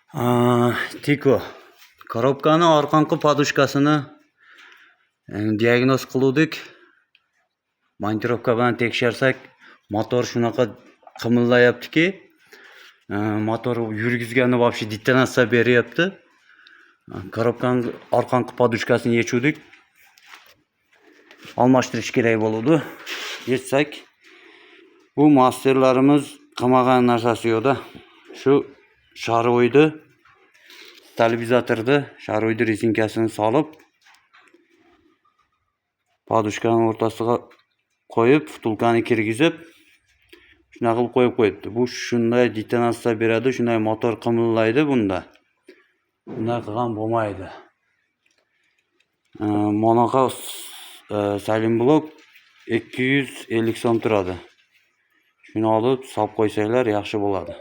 Tiko. Korobkani orqanqi podushkasini diagnoz qiluvdik. Montirovka bilan tekshirsak, motor shunaqa qimillayaptiki, motor yurgizganda вообще detonatsiya beryapti. Korobkani orqanqi podushkasini yechuvdik. Almashtirish kerak bo'ldi. Yechsak, bu masterlarimiz qilmagan narsasi yo'qda. Shu sharoydi stabilizatorda sharoydi rezinkasini solib, podushkani o'rtasiga qo'yib, vtulkani kirgizib, shunaqa qilib qo'yib qo'yibdi. Bu shunday detonatsiya beradi, shunday motor qimillaydi bunda. Bunday qilgan bo'lmaydi. Monaqa saylin blok 250 so'm turadi. Shuni olib solib qo'ysanglar yaxshi bo'ladi.